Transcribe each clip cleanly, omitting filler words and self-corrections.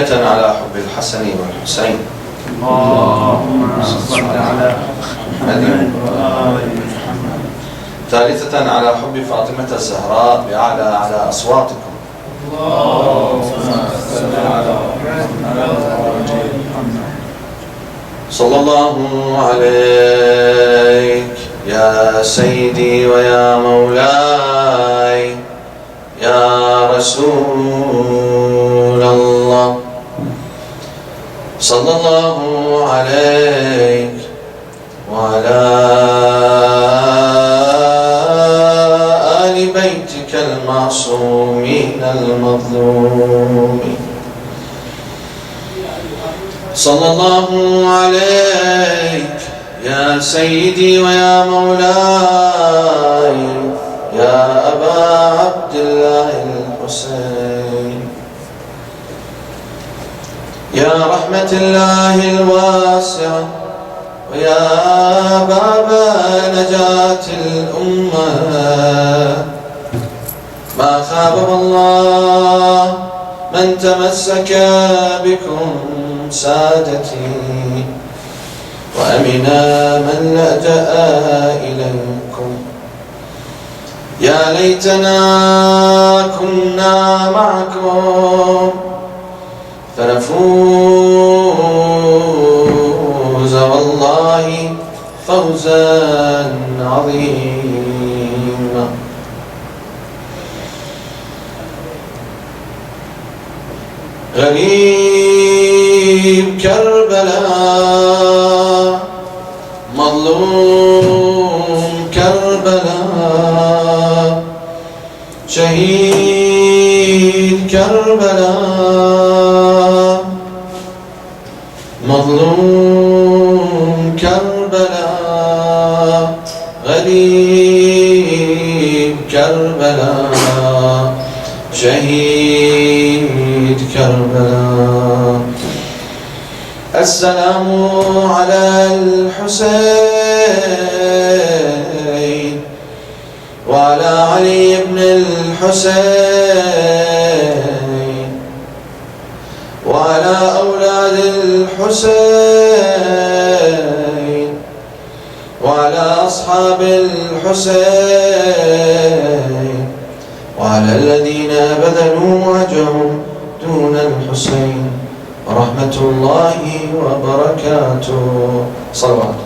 ثانية على حب الحسن والحسين. اللهم صل على محمد. ثالثة على حب فاطمة الزهراء بأعلى أصواتكم. اللهم صل على محمد. صلى الله عليك يا سيدي ويا مولاي يا رسول الله. صلى الله عليك وعلى آل بيتك المعصومين المظلومين. صلى الله عليك يا سيدي ويا مولاي يا أبا عبد الله الحسين. يا رحمة الله الواسعة ويا باب نجاة الأمة، ما خاب الله من تمسك بكم سادتي، وأمنا من لجأ إليكم. يا ليتنا كنا معكم فنفوز والله فوزا عظيما. غريب كربلاء مظلوم كربلاء شهيد كربلاء مظلوم كربلاء غريب كربلاء شهيد كربلاء. السلام على الحسين وعلى علي بن الحسين وعلى أولاد الحسين وعلى أصحاب الحسين وعلى الذين بذلوا وجههم دون الحسين ورحمة الله وبركاته. صلوات.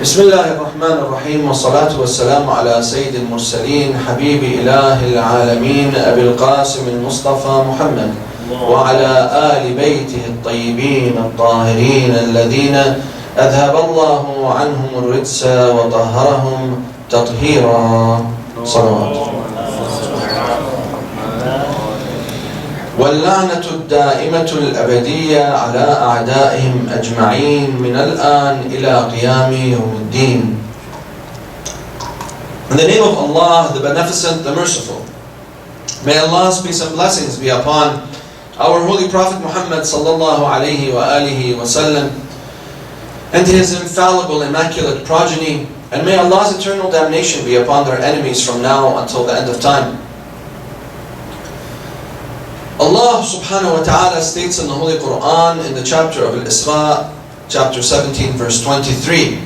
بسم الله الرحمن الرحيم، والصلاة والسلام على سيد المرسلين حبيب إله العالمين أبي القاسم المصطفى محمد وعلى آل بيته الطيبين الطاهرين الذين أذهب الله عنهم الرجس وطهرهم تطهيرا. صلوات. واللعنة الدائمة الأبدية على أعدائهم أجمعين من الآن إلى قيام يوم الدين. In the name of Allah, the Beneficent, the Merciful, may Allah's peace and blessings be upon our Holy Prophet Muhammad sallallahu alayhi wa alihi wa sallam and his infallible, immaculate progeny, and may Allah's eternal damnation be upon their enemies from now until the end of time. Allah subhanahu wa ta'ala states in the Holy Quran in the chapter of Al-Isra, chapter 17, verse 23,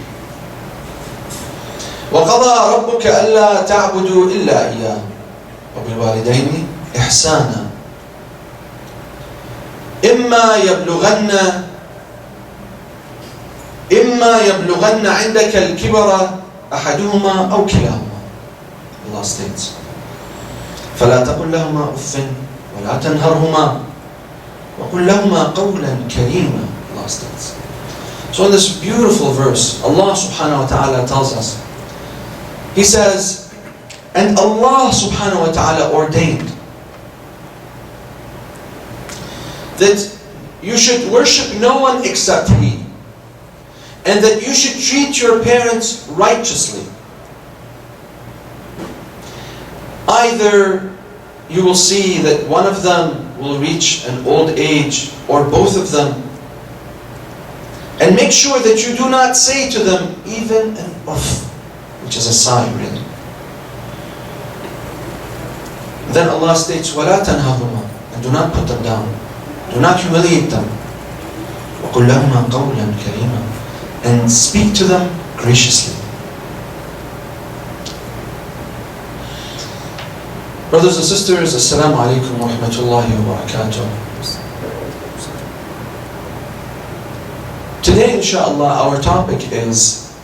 وَقَضَى رَبُّكَ أَلَّا تَعْبُدُوا إِلَّا إِيَّاهُ وَبِالْوَالِدَيْنِ إِحْسَانًا إِمَّا يبلغن عندك الكبر أحدهما أو كلاهما. Allah states, فَلَا تَقُلْ لَهُمَا أُفٍّ وَلَا تَنْهَرْهُمَا وَقُلْ لَهُمَا قَوْلًا كَرِيمًا. Allah states. So in this beautiful verse, Allah subhanahu wa ta'ala tells us, He says, and Allah subhanahu wa ta'ala ordained that you should worship no one except He, and that you should treat your parents righteously. Either you will see that one of them will reach an old age, or both of them, and make sure that you do not say to them even an uff, which is a sigh really. Then Allah states, وَلَا تَنْهَرْهُمَا, and do not put them down. Do not humiliate them. وَقُلْ لَهُمَا قَوْلًا كَرِيمًا, and speak to them graciously. Brothers and sisters, Assalamu alaikum wa rahmatullahi wa barakatuh. Today, inshallah, our topic is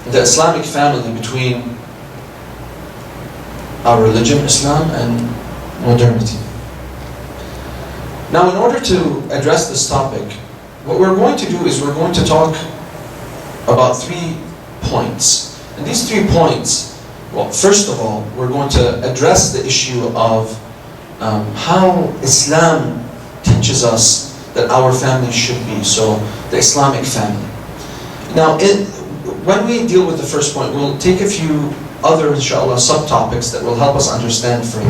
the Islamic family between our religion, Islam, and modernity. Now, in order to address this topic, what we're going to do is we're going to talk about 3 points. And these 3 points, well, first of all, we're going to address the issue of how Islam teaches us that our family should be, so the Islamic family. Now, when we deal with the first point, we'll take a few other, inshallah, subtopics that will help us understand further.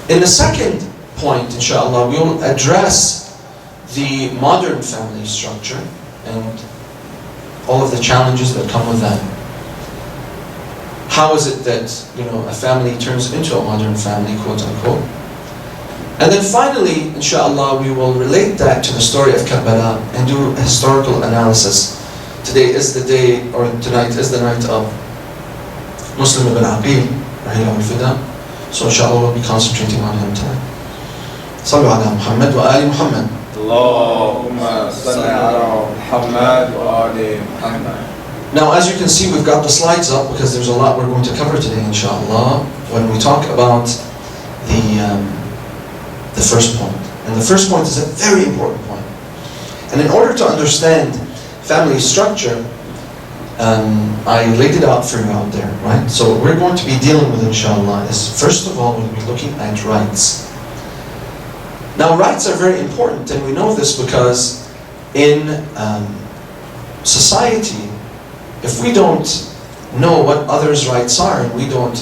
In the second point, inshallah, we will address the modern family structure and all of the challenges that come with that. How is it that, a family turns into a modern family, quote unquote. And then finally, inshallah, we will relate that to the story of Karbala and do a historical analysis. Today is the day, or tonight is the night of Muslim ibn Aqil, rahimahullah al-fida. So inshallah we'll be concentrating on him tonight. Sallu ala Muhammad wa ali Muhammad. Allahumma salli ala Muhammad wa ali Muhammad. Now, as you can see, we've got the slides up because there's a lot we're going to cover today, inshallah, when we talk about the first point. And the first point is a very important point. And in order to understand family structure, I laid it out for you out there, right? So what we're going to be dealing with, inshallah, is first of all, we'll be looking at rights. Now, rights are very important, and we know this because in society, if we don't know what others' rights are, and we don't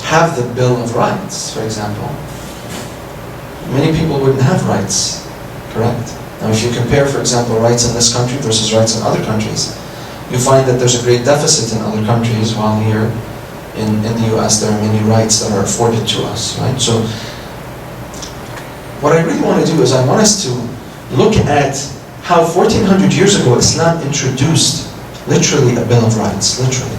have the Bill of Rights, for example, many people wouldn't have rights, correct? Now, if you compare, for example, rights in this country versus rights in other countries, you find that there's a great deficit in other countries, while here in the US there are many rights that are afforded to us, right? So, what I really want to do is I want us to look at how 1400 years ago Islam introduced literally a Bill of Rights, literally.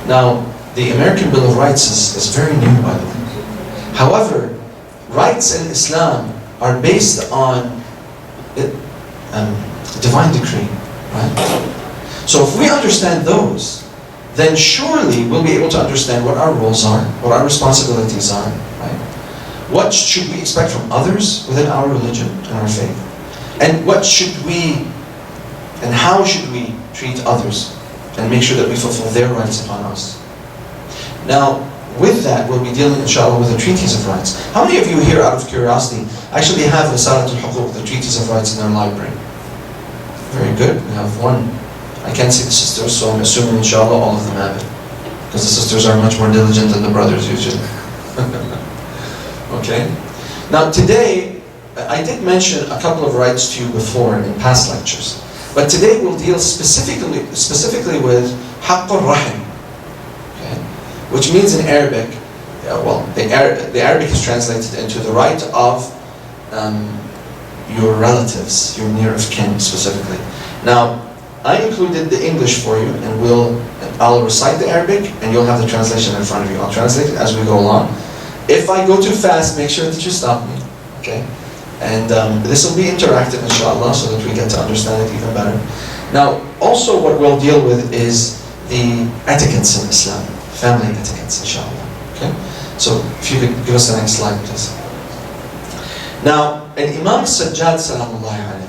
Now, the American Bill of Rights is very new, by the way. However, rights in Islam are based on divine decree, right? So if we understand those, then surely we'll be able to understand what our roles are, what our responsibilities are, right? What should we expect from others within our religion and our faith? And what should we, and how should we treat others and make sure that we fulfill their rights upon us? Now, with that, we'll be dealing, inshallah, with the treaties of rights. How many of you here, out of curiosity, actually have Risalat al-Huquq, the treaties of rights, in their library? Very good. We have one. I can't see the sisters, so I'm assuming, inshallah, all of them have it. Because the sisters are much more diligent than the brothers, usually. Okay? Now, today, I did mention a couple of rights to you before in past lectures. But today we'll deal specifically with Haqq al-Rahim. Which means in Arabic, the Arabic is translated into the right of your relatives, your near of kin specifically. Now, I included the English for you, and I'll recite the Arabic, and you'll have the translation in front of you. I'll translate it as we go along. If I go too fast, make sure that you stop me, okay? And this will be interactive, inshallah, so that we get to understand it even better. Now, also what we'll deal with is the etiquettes in Islam. Family etiquettes, inshallah. Okay? So, if you could give us the next slide, please. Now, Imam Sajjad, salamullahi alayhi.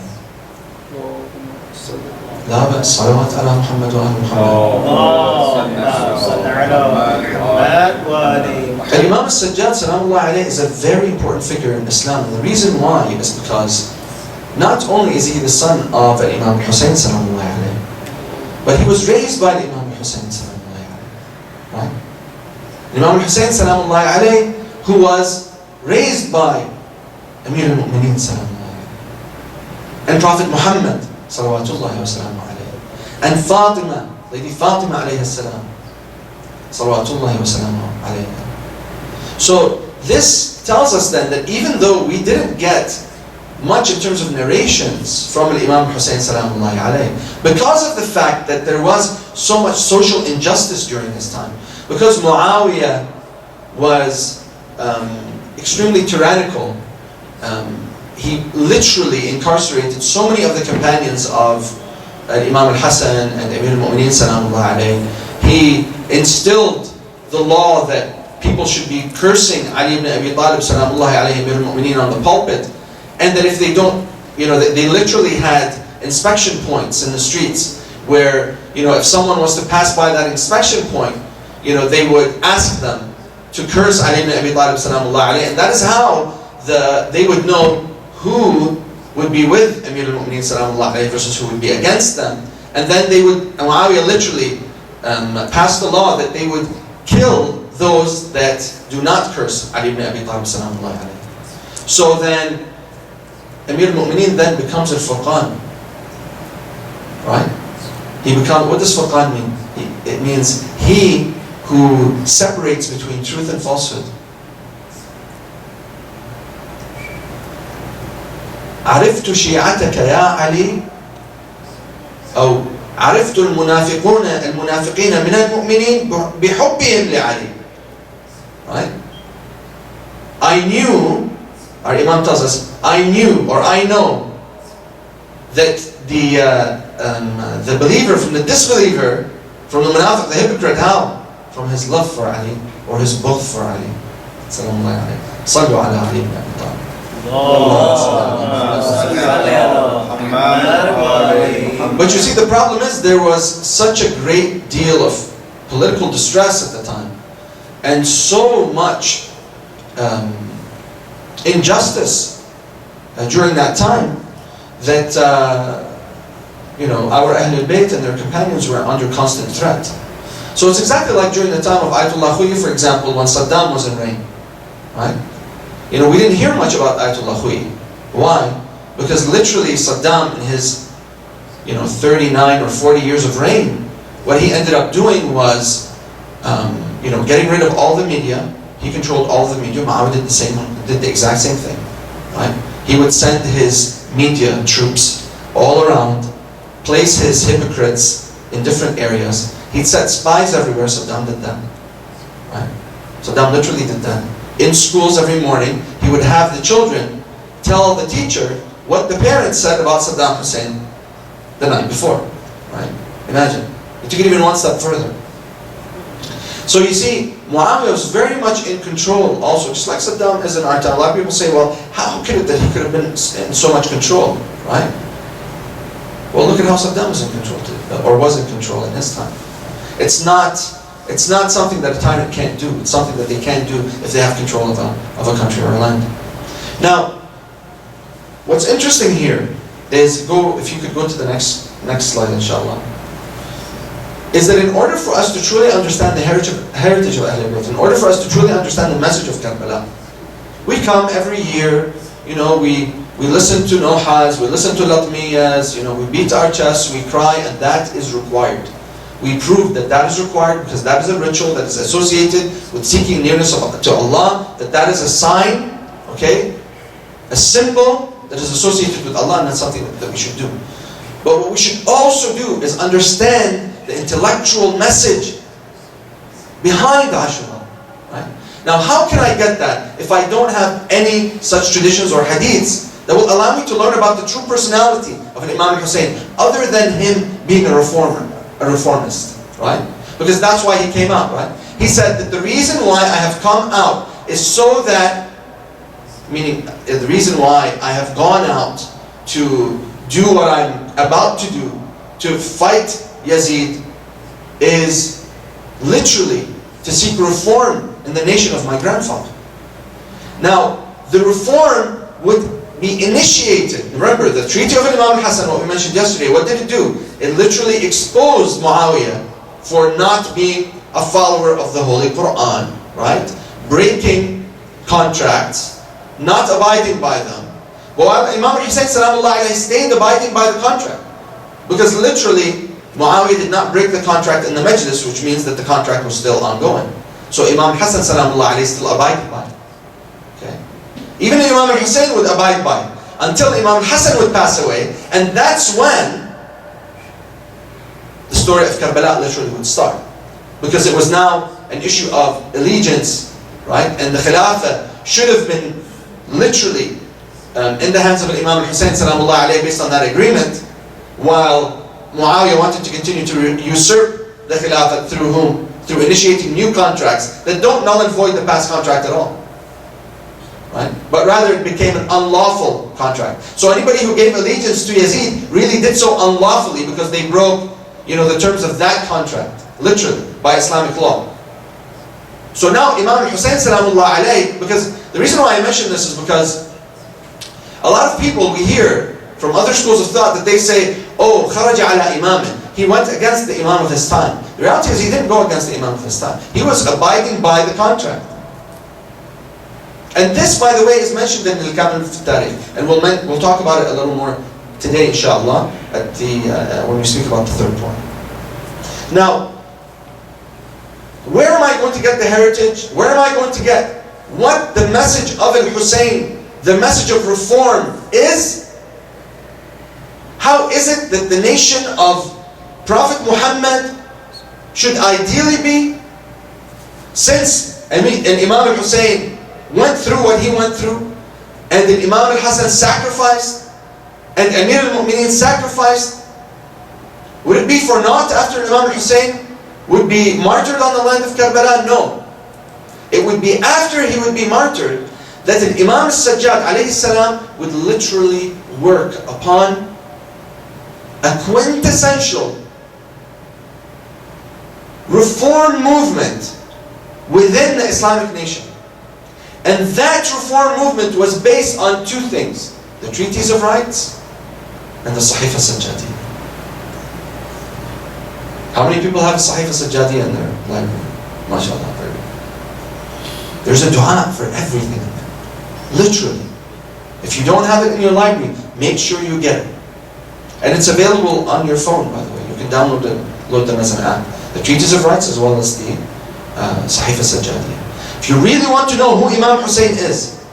لا بأس صلوات على محمد وآل محمد. Imam Sajjad, salamullahi alayhi, is a very important figure in Islam. And the reason why is because not only is he the son of Imam Hussein, salamullahi alayhi, but he was raised by Imam Hussein, salamullahi alayhi. Right? Imam Hussein, salamullahi alayhi, who was raised by Amir al-Mu'mineen, salamullahi alayhi, and Prophet Muhammad, salawatullahi wa salamu alayhi, and Fatima, Lady Fatima alayhi salam, Salawatullahi wa salamuhu alayhi. So this tells us then that even though we didn't get much in terms of narrations from Imam Hussein salamullahi alayhi, because of the fact that there was so much social injustice during his time, because Muawiyah was extremely tyrannical, he literally incarcerated so many of the companions of Imam al-Hassan and Amir al-Mu'mineen salamullahi alayhi. He instilled the law that people should be cursing Ali ibn Abi Talib salamullahi alayhi, Amir al-Mu'mineen, on the pulpit, and that if they don't, they literally had inspection points in the streets where, if someone was to pass by that inspection point, they would ask them to curse Ali ibn Abi Talib salamullahi alayhi, and that is how they would know who would be with Amir al-Mu'mineen salamullahi alayhi versus who would be against them. And then Muawiyah literally passed the law that they would kill those that do not curse Ali ibn Abi Talib salamullahi alayhi. So then Amir al-Mu'mineen then becomes al-Furqan, right? What does Furqan mean? It means he who separates between truth and falsehood. عرفت شيعتك يا علي أو عرفت المنافقين من المؤمنين بحبهم لعلي. Right? I knew, our Imam tells us, I knew or I know that the believer from the disbeliever, from the munafiq, the hypocrite, how? From his love for Ali or his bughd for Ali. Salamullahi alayhi. Sallu ala Ali ibn Abi Talib. But you see, the problem is there was such a great deal of political distress at the time, and so much injustice during that time that our Ahlul Bayt and their companions were under constant threat. So it's exactly like during the time of Ayatollah Khoui, for example, when Saddam was in reign, right? We didn't hear much about Ayatollah Khoui. Why? Because literally Saddam, in his 39 or 40 years of reign, what he ended up doing was getting rid of all the media. He controlled all the media. Muawiyah did the exact same thing, right? He would send his media troops all around, place his hypocrites in different areas. He'd set spies everywhere. Saddam did that, right? Saddam literally did that. In schools every morning, he would have the children tell the teacher what the parents said about Saddam Hussein the night before, right? Imagine. He took it even one step further. So you see, Muawiyah was very much in control also, just like Saddam is in our time. A lot of people say, well, how could it that he could have been in so much control, right? Well, look at how Saddam was in control, or was in control in his time. It's not something that a tyrant can't do. It's something that they can do if they have control of a country or a land. Now, what's interesting here is, if you could go to the next slide, inshallah, is that in order for us to truly understand the heritage of Ahlul Bayt, in order for us to truly understand the message of Karbala, we come every year, we listen to Nohas, we listen to Latmiyas, we beat our chests, we cry, and that is required. We prove that is required because that is a ritual that is associated with seeking nearness to Allah, that is a sign, okay? A symbol that is associated with Allah, and that's something that we should do. But what we should also do is understand the intellectual message behind Ashura, right? Now, how can I get that if I don't have any such traditions or hadiths that will allow me to learn about the true personality of an Imam Hussein, other than him being a reformist, right? Because that's why he came out, right? He said that the reason why I have come out is so that, meaning the reason why I have gone out to do what I'm about to do, to fight Yazid, is literally to seek reform in the nation of my grandfather. Now, the reform would be initiated. Remember, the treaty of Imam Hassan, what we mentioned yesterday, what did it do? It literally exposed Muawiyah for not being a follower of the Holy Quran, right? Breaking contracts, not abiding by them. But while Imam Hussein salamullahi alayhi stayed abiding by the contract, because literally Muawiyah did not break the contract in the majlis, which means that the contract was still ongoing. So Imam Hassan salamullah alayhi still abided by it. Okay? Even Imam al-Hussein would abide by it until Imam Hassan would pass away, and that's when the story of Karbala literally would start. Because it was now an issue of allegiance, right? And the Khilafah should have been literally in the hands of Imam al-Hussein salamullah alayhi based on that agreement, while Muawiyah wanted to continue to usurp the Khilafah through whom? Through initiating new contracts that don't null and void the past contract at all. Right? But rather it became an unlawful contract. So anybody who gave allegiance to Yazid really did so unlawfully because they broke, the terms of that contract, literally, by Islamic law. So now Imam al-Hussein salamullah alayhi, because the reason why I mention this is because a lot of people we hear from other schools of thought that they say, oh, kharaja ala imamin. He went against the Imam of his time. The reality is he didn't go against the Imam of his time. He was abiding by the contract. And this, by the way, is mentioned in Al-Kamil fi-Tarikh. And we'll talk about it a little more today, inshallah, at when we speak about the third point. Now, where am I going to get the heritage? Where am I going to get what the message of Al-Hussein, the message of reform is? How is it that the nation of Prophet Muhammad should ideally be? Since Imam al-Hussein went through what he went through, and then Imam al-Hasan sacrificed, and Amir al-Mu'mineen sacrificed, would it be for naught after Imam al-Hussein would be martyred on the land of Karbala? No. It would be after he would be martyred that an Imam al-Sajjad alayhi salam would literally work upon a quintessential reform movement within the Islamic nation. And that reform movement was based on two things: the treaties of rights and the Sahifa Sajjadiyya. How many people have Sahifa Sajjadiyya in their library? MashaAllah, very good. There's a dua for everything in there. Literally. If you don't have it in your library, make sure you get it. And it's available on your phone, by the way. You can download it, load them as an app. The treaties of rights as well as the Sahifa Sajjadiyya. If you really want to know who Imam Hussein is,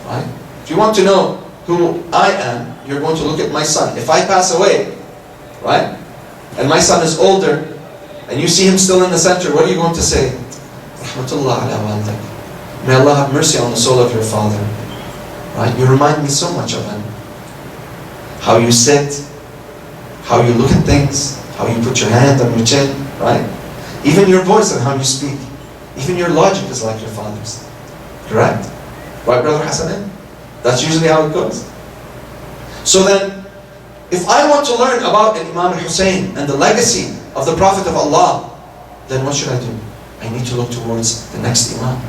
right? If you want to know who I am, you're going to look at my son. If I pass away, right, and my son is older, and you see him still in the center, what are you going to say? Rahmatullah ala walidak. May Allah have mercy on the soul of your father. Right? You remind me so much of him. How you sit, how you look at things, how you put your hand on your chin, right? Even your voice and how you speak. Even your logic is like your father's. Correct? Right, Brother Hassanin? That's usually how it goes. So then, if I want to learn about Imam al-Hussein and the legacy of the Prophet of Allah, then what should I do? I need to look towards the next Imam.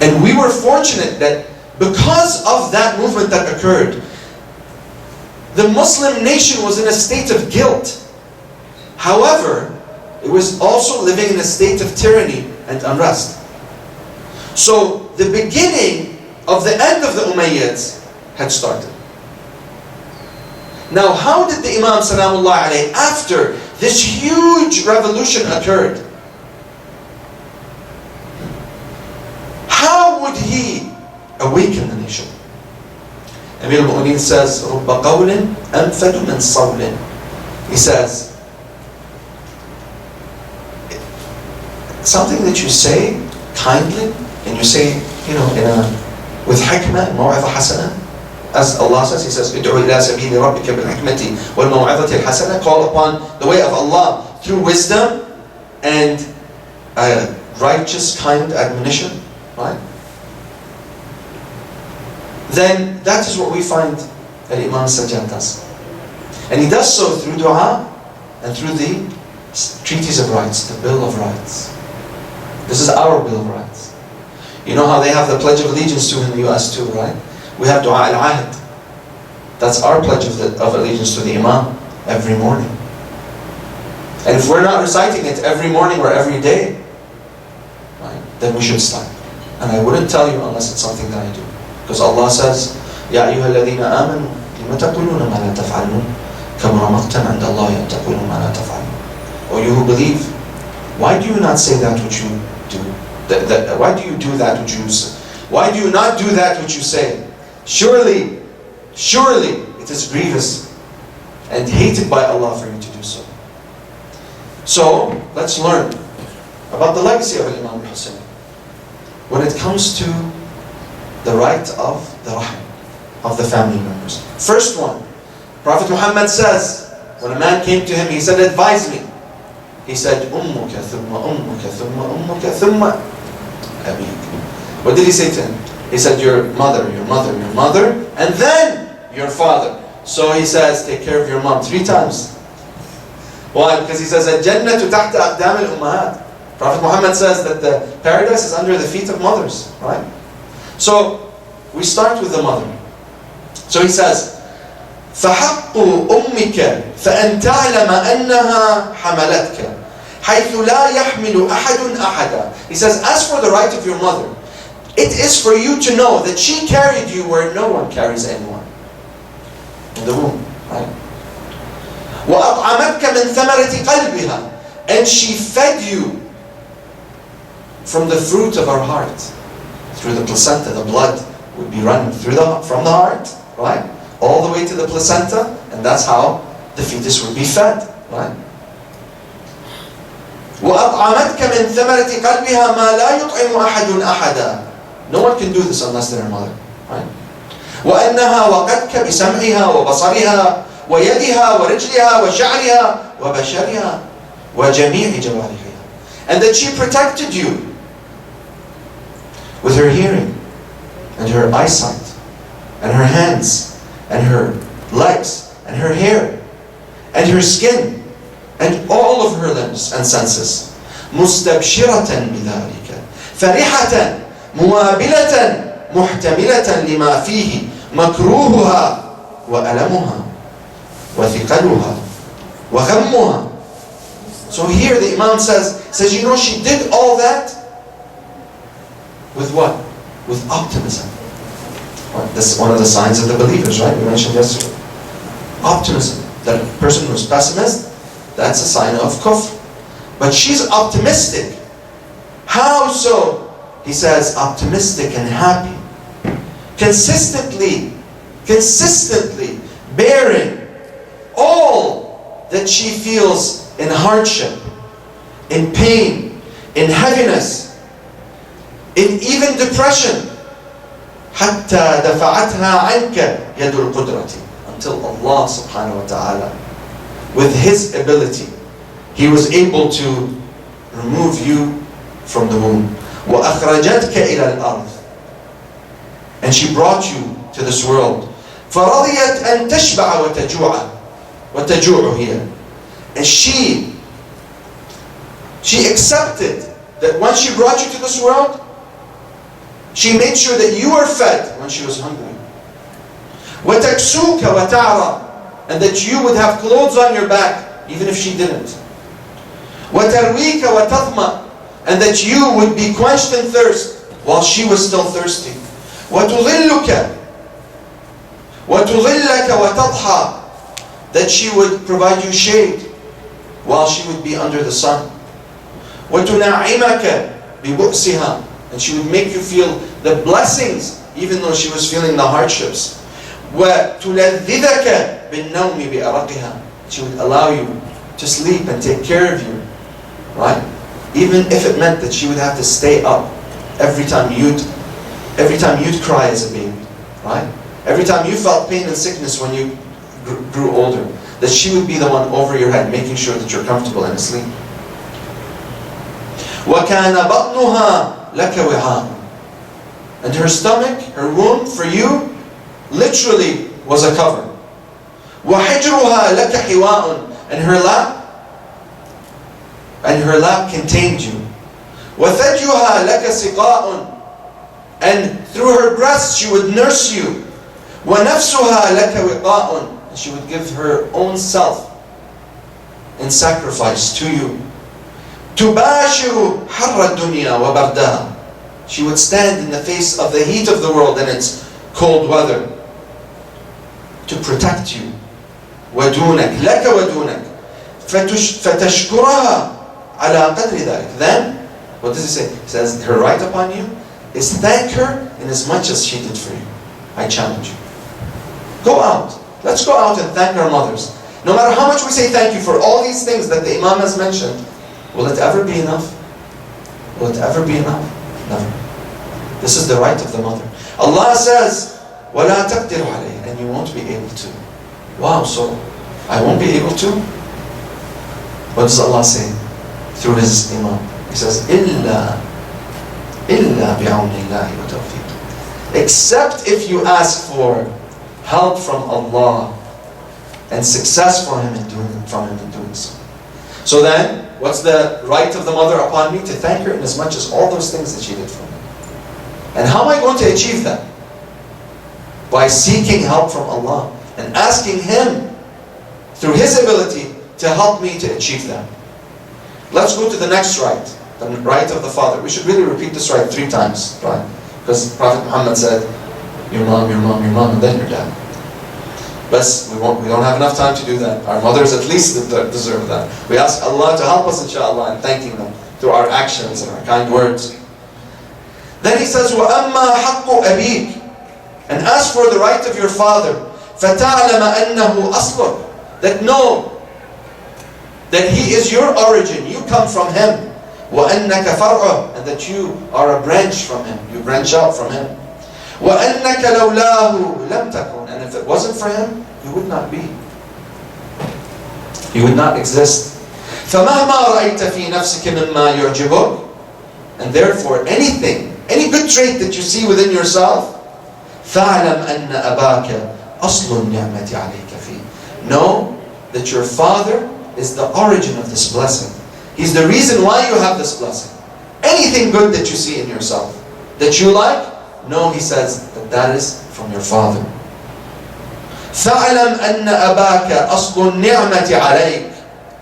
And we were fortunate that because of that movement that occurred, the Muslim nation was in a state of guilt. However, it was also living in a state of tyranny and unrest. So the beginning of the end of the Umayyads had started. Now, how did the Imam Salamullah alayhi, after this huge revolution occurred, how would he awaken the nation? Amir al-Mu'mineen says, رُبَّ قَوْلٍ أَنْفَدُ مِنْ صَوْلٍ. He says, something that you say kindly, and you say, with hikmah and maw'idha hasana, as Allah says, He says, ادعو إلى سبيل ربك بالحكمة والموعظة الحسنة. Call upon the way of Allah through wisdom and righteous, kind admonition, right? Then that is what we find that Imam Sajjad does. And he does so through dua and through the treaties of rights, the Bill of Rights. This is our Bill of Rights. You know how they have the Pledge of Allegiance to in the US too, right? We have Dua al-Ahd. That's our pledge of allegiance to the Imam every morning. And if we're not reciting it every morning or every day, right, then we should stop. And I wouldn't tell you unless it's something that I do. Because Allah says, يَا أَيُّهَا الَّذِينَ آمَنُوا لِمَ تَقُولُونَ مَا لَا تَفْعَلُونَ. كبر مقتا عند الله أن تقولوا ما لا تفعلون. O you who believe, why do you not say that which you do? Why do you do that which you say? Why do you not do that which you say? Surely it is grievous and hated by Allah for you to do so. So let's learn about the legacy of Imam Hussein when it comes to the right of the rahm, of the family members. First one, Prophet Muhammad says, when a man came to him, he said, advise me. He said, Ummuka thumma ummuka thumma ummuka thumma abik. What did he say to him? He said, your mother, your mother, your mother, and then your father. So he says, take care of your mom 3 times. Why? Because he says, Al-Jannatu tahta aqdam al-ummahat. Prophet Muhammad says that the paradise is under the feet of mothers, right? So we start with the mother. So he says, فَحَقُّ أُمِّكَ فَأَنْ تَعْلَمَ أَنَّهَا حَمَلَتْكَ حَيْثُ لَا يَحْمِلُ أَحَدٌ أَحَدًا. He says, as for the right of your mother, it is for you to know that she carried you where no one carries anyone. In the womb, right? وَأَطْعَمَتْكَ مِنْ ثَمَرَةِ قَلْبِهَا. And she fed you from the fruit of her heart. Through the placenta, the blood would be running from the heart, right? All the way to the placenta, and that's how the fetus would be fed, right? وَأَطْعَمَتْكَ مِنْ ثَمَرَةِ قَلْبِهَا مَا لَا يُطْعِمُ أَحَدٌ أَحَدًا. No one can do this unless they're a mother, right? وَأَنَّهَا وَقَدْكَ بِسَمْعِهَا وَبَصَرِهَا وَيَدِهَا وَرِجْلِهَا وَشَعْرِهَا وَبَشَرِهَا وَجَمِيعِ جَوَارِحِهَا. And that she protected you with her hearing and her eyesight and her hands and her legs and her hair and her skin and all of her limbs and senses. مُسْتَبْشِرَةً بِذَلِكَ فَرِحَةً مُوَابِلَةً مُحْتَمِلَةً لِمَا فِيهِ مَكْرُوهُهَا وَأَلَمُهَا وَثِقَلُهَا وَغَمُّهَا. So here the Imam says, you know, she did all that with what? With optimism. That's one of the signs of the believers, right? We mentioned yesterday. Optimism. That a person who's pessimist, that's a sign of kufr. But she's optimistic. How so? He says, optimistic and happy. Consistently bearing all that she feels in hardship, in pain, in heaviness, in even depression. حتى دفعتها عنك يد القدرة. Until Allah subhanahu wa ta'ala, with His ability, He was able to remove you from the womb. وأخرجتك إلى الأرض. And she brought you to this world. فرضيت أن تشبع وتجوع هي. And she accepted that when she brought you to this world, she made sure that you were fed when she was hungry. وَتَكْسُوكَ وَتَعْرَى. And that you would have clothes on your back, even if she didn't. وَتَرْوِيكَ وَتَظْمَأ. And that you would be quenched in thirst while she was still thirsty. وَتُظِلُّكَ وَتُظِلَّكَ وَتَضْحَى. That she would provide you shade while she would be under the sun. وَتُنَعِّمَكَ بِبُؤْسِهَا. And she would make you feel the blessings even though she was feeling the hardships. وَتُلَذِّذَكَ بِالنَّوْمِ بِأَرَقِهَا. She would allow you to sleep and take care of you, right? Even if it meant that she would have to stay up every time you'd cry as a baby, right? Every time you felt pain and sickness when you grew older, that she would be the one over your head making sure that you're comfortable and asleep. وَكَانَ بَطْنُهَا لَكَ وِعَاءٌ. And her stomach, her womb for you, literally was a cover. وَحِجْرُهَا لَكَ حِوَاءٌ. And her lap contained you. وَثَجْيُهَا لَكَ سِقَاءٌ. And through her breast she would nurse you. وَنَفْسُهَا لَكَ وِقَاءٌ. And she would give her own self in sacrifice to you. تُبَاشِرُ حَرَّ الدُّنْيَا وَبَرْدَهَا. She would stand in the face of the heat of the world and its cold weather to protect you. ودونك لك ودونك فتشكرها على قدر ذلك. Then, what does he say? He says, her right upon you is thank her in as much as she did for you. I challenge you. Go out. Let's go out and thank our mothers. No matter how much we say thank you for all these things that the Imam has mentioned, will it ever be enough? Will it ever be enough? Never. This is the right of the mother. Allah says, وَلَا تَقْدِرُ عَلَيْهِ, and you won't be able to. Wow, so I won't be able to? What does Allah say through His Imam? He says, إِلَّا بِعَوْنِ اللَّهِ وَتَوْفِيقِ, except if you ask for help from Allah and success for Him in doing so. So then, what's the right of the mother upon me? To thank her in as much as all those things that she did for me. And how am I going to achieve that? By seeking help from Allah and asking Him through His ability to help me to achieve that. Let's go to the next right, the right of the father. We should really repeat this right 3 times, right? Because Prophet Muhammad said, your mom, your mom, your mom, and then your dad. But we don't have enough time to do that. Our mothers at least deserve that. We ask Allah to help us, inshallah, in thanking them through our actions and our kind words. Then he says, وَأَمَّا حَقُّ أَبِيكَ, and as for the right of your father, فَتَعْلَمَ أَنَّهُ أَصْلُكَ, that know that he is your origin, you come from him. وَأَنَّكَ فَرْعُهُ, and that you are a branch from him, you branch out from him. وَأَنَّكَ لَوْلَاهُ لَمْ تَكُنْ, and if it wasn't for him, you would not be. You would not exist. فَمَهْمَا رَأَيْتَ فِي نَفْسِكَ مِمَّا يُعْجِبُكَ, and therefore anything, any good trait that you see within yourself, فَاعْلَمْ أَنَّ أَبَاكَ أَصْلُ النِّعْمَةِ عَلَيْكَ فِيهِ, know that your father is the origin of this blessing. He's the reason why you have this blessing. Anything good that you see in yourself, that you like, no, he says that is from your father. فَاعْلَمْ أَنَّ أَبَاكَ أَصْلُ النِّعْمَةِ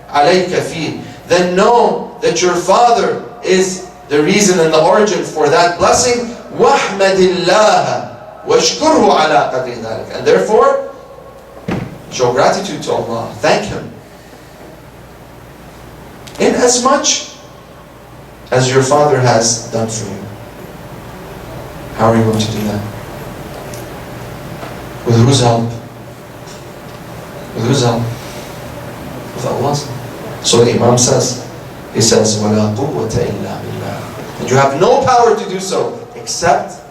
عَلَيْكَ فِيهِ, then know that your father is the reason and the origin for that blessing. وَاحْمَدِ اللَّهَ وَاشْكُرْهُ عَلَىٰ قَدْرِ ذَلِكَ, and therefore show gratitude to Allah, thank Him in as much as your father has done for you. How are you going to do that? With whose help? With whose help? With Allah's. So the Imam says, he says, وَلَا قُوَّةَ إِلَّا بِاللَّهِ, and you have no power to do so except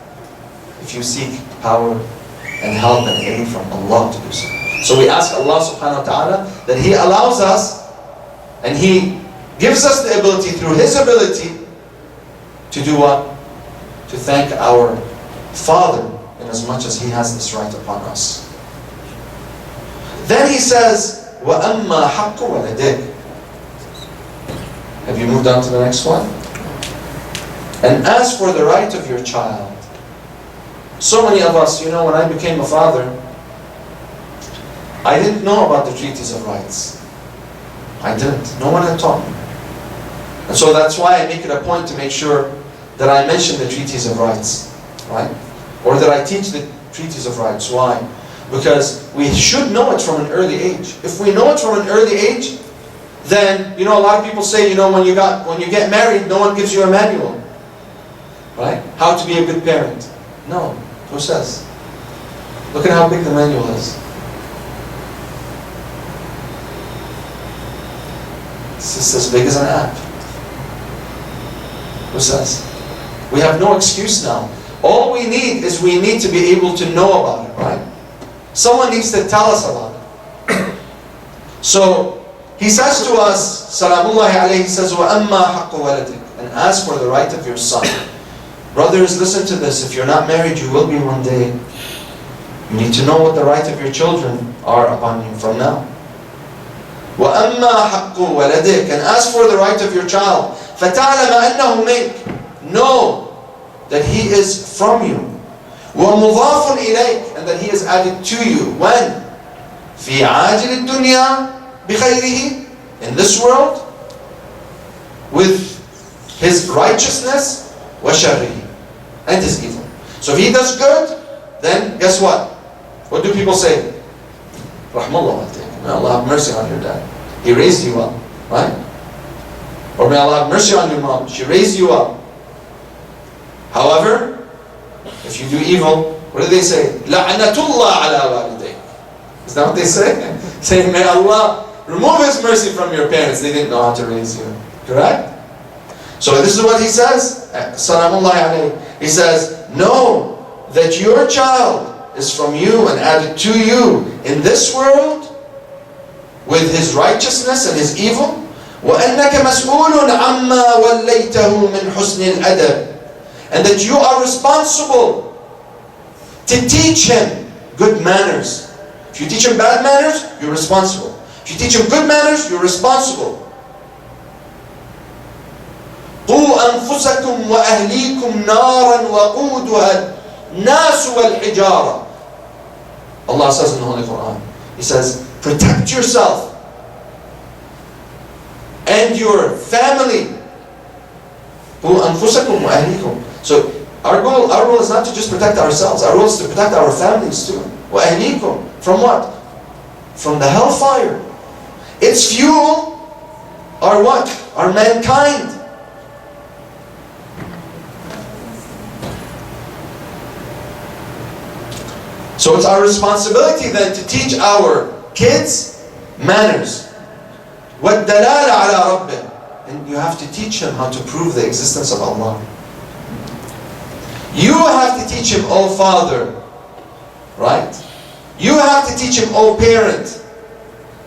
if you seek power and help and aid from Allah to do so. So we ask Allah subhanahu wa ta'ala that He allows us and He gives us the ability through His ability to do what? To thank our father in as much as he has this right upon us. Then he says, وَأَمَّا حَقُّ وَلَدِكَ, have you moved on to the next one? And as for the right of your child, so many of us, when I became a father, I didn't know about the treaties of rights. I didn't. No one had taught me. And so that's why I make it a point to make sure that I mention the treaties of rights, right? Or that I teach the treaties of rights. Why? Because we should know it from an early age. If we know it from an early age, then, a lot of people say, when you get married, no one gives you a manual, right? How to be a good parent. No. Who says? Look at how big the manual is. It's just as big as an app. Who says? We have no excuse now. All we need is we need to be able to know about it, right? Someone needs to tell us about it. So, he says to us, Salamullahi alayhi, he says, وَأَمَّا حَقُّ وَلَدِكَ, and as for the right of your son. Brothers, listen to this. If you're not married, you will be one day. You need to know what the right of your children are upon you from now. وَأَمَّا حَقُّ وَلَدِكَ, and as for the right of your child, فَتَعْلَمَ أَنَّهُ مِنْكَ, know that he is from you. وَمُضَافٌ إِلَيْكَ, and that he is added to you. When? فِي عَاجِلِ الدُّنْيَا بِخَيْرِهِ, in this world, with his righteousness, وَشَرِّهِ, and his evil. So if he does good, then guess what? What do people say? Rahmallah, May Allah have mercy on your dad. He raised you up, right? Or may Allah have mercy on your mom. She raised you up. However, if you do evil, what do they say? La'anatullah ala walidayk. Is that what they say? Saying, may Allah remove His mercy from your parents. They didn't know how to raise you. Correct? So this is what he says. Salamullahi alayhi. He says, know that your child is from you and added to you in this world with his righteousness and his evil. وَأَنَّكَ مَسْئُولٌ عَمَّا وَلَّيْتَهُ مِنْ حُسْنِ الْأَدَبِ. And that you are responsible to teach him good manners. If you teach him bad manners, you're responsible. If you teach him good manners, you're responsible. قُوا أَنفُسَكُمْ وَأَهْلِيكُمْ نَارًا وَقُودُهَا النَّاسُ وَالْحِجَارَةُ. Allah says in the Holy Quran, He says, protect yourself and your family. قُوا أَنفُسَكُمْ وَأَهْلِيكُمْ. So our goal is not to just protect ourselves. Our goal is to protect our families too. وَأَهْلِيكُمْ. From what? From the hellfire. Its fuel are what? Are mankind. So it's our responsibility then to teach our kids manners. وَالدَّلَالَ عَلَىٰ رَبِّهِ. And you have to teach him how to prove the existence of Allah. You have to teach him, oh father, right? You have to teach him, oh parent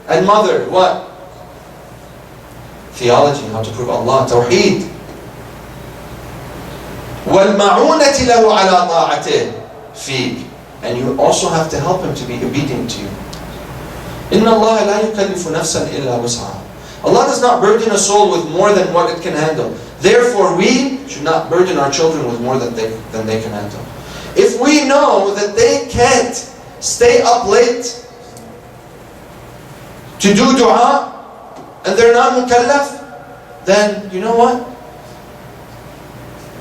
and mother, what? Theology, how to prove Allah, Tawheed. وَالْمَعُونَةِ لَهُ عَلَىٰ طَاعَتِهِ فِيكَ. And you also have to help him to be obedient to you. إِنَّ اللَّهَ لَا يُكَلِّفُ نَفْسًا إِلَّا وُسْعَهَا. Allah does not burden a soul with more than what it can handle. Therefore, we should not burden our children with more than they can handle. If we know that they can't stay up late to do dua and they're not mukallaf, then you know what?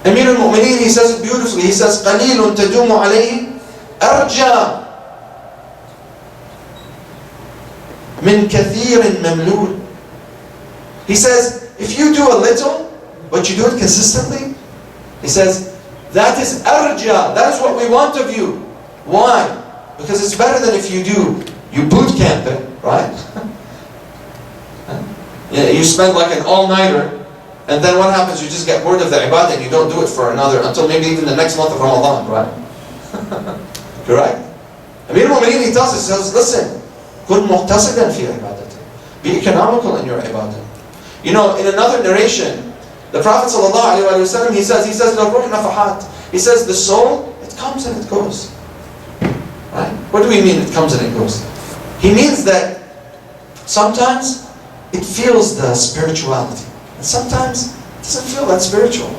Amir al-Mu'mineen, he says it beautifully. He says, قَلِيلٌ تَدُومُ عَلَيْهِ أَرْجَى مِنْ كَثِيرٍ مَمْلُولٍ. He says, if you do a little, but you do it consistently, he says, that is arja, that is what we want of you. Why? Because it's better than if you boot camp it, right? You spend like an all-nighter, and then what happens? You just get bored of the ibadah and you don't do it for until maybe even the next month of Ramadan, right? Correct? Amir al-Mu'mineen, he tells us, he says, listen, كُن مُقْتَصِدًا فِي عِبَادَتِهِ. Be economical in your ibadah. You know, in another narration, the Prophet ﷺ, he says, لَرُوحْ نَفَحَاتٍ. He says, the soul, it comes and it goes. Right? What do we mean it comes and it goes? He means that sometimes it feels the spirituality. And sometimes it doesn't feel that spiritual.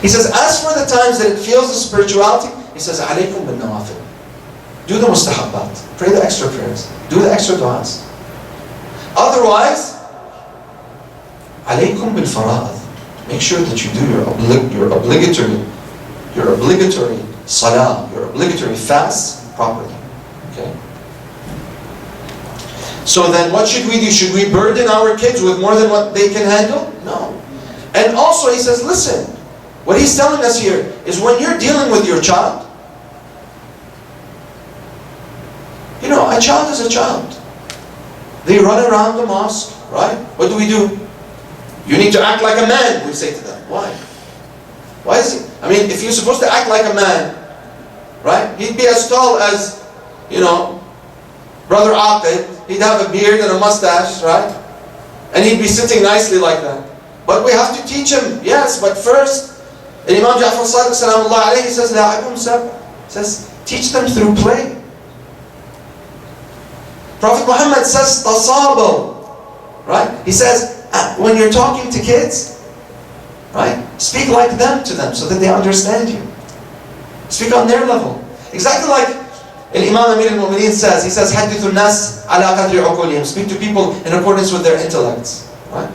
He says, as for the times that it feels the spirituality, he says, عَلَيْكُمْ بِالنَّوَافِلِ. Do the mustahabbat. Pray the extra prayers. Do the extra du'as. Otherwise, عَلَيْكُمْ بِالْفَرَائِضِ. Make sure that you do your obligatory salah, your obligatory fast properly. Okay? So then what should we do? Should we burden our kids with more than what they can handle? No. And also he says, listen, what he's telling us here is when you're dealing with your child, you know, a child is a child. They run around the mosque, right? What do? You need to act like a man, we say to them. Why? Why is it? I mean, if you're supposed to act like a man, right? He'd be as tall as, you know, Brother Aqid. He'd have a beard and a mustache, right? And he'd be sitting nicely like that. But we have to teach him, yes, but first, Imam Ja'far Sadiq Salamullah alayhi says, لَعِبْهُمْ سَبْعًا. Says, teach them through play. Prophet Muhammad says, تَصَابَوْا. Right? He says, when you're talking to kids, right? Speak like them to them so that they understand you. Speak on their level. Exactly like Imam Amir al-Mu'mineen says, he says, حَدِّثُ النَّاسِ عَلَىٰ قَدْرِ عُقُولِهِمْ. Speak to people in accordance with their intellects. Right?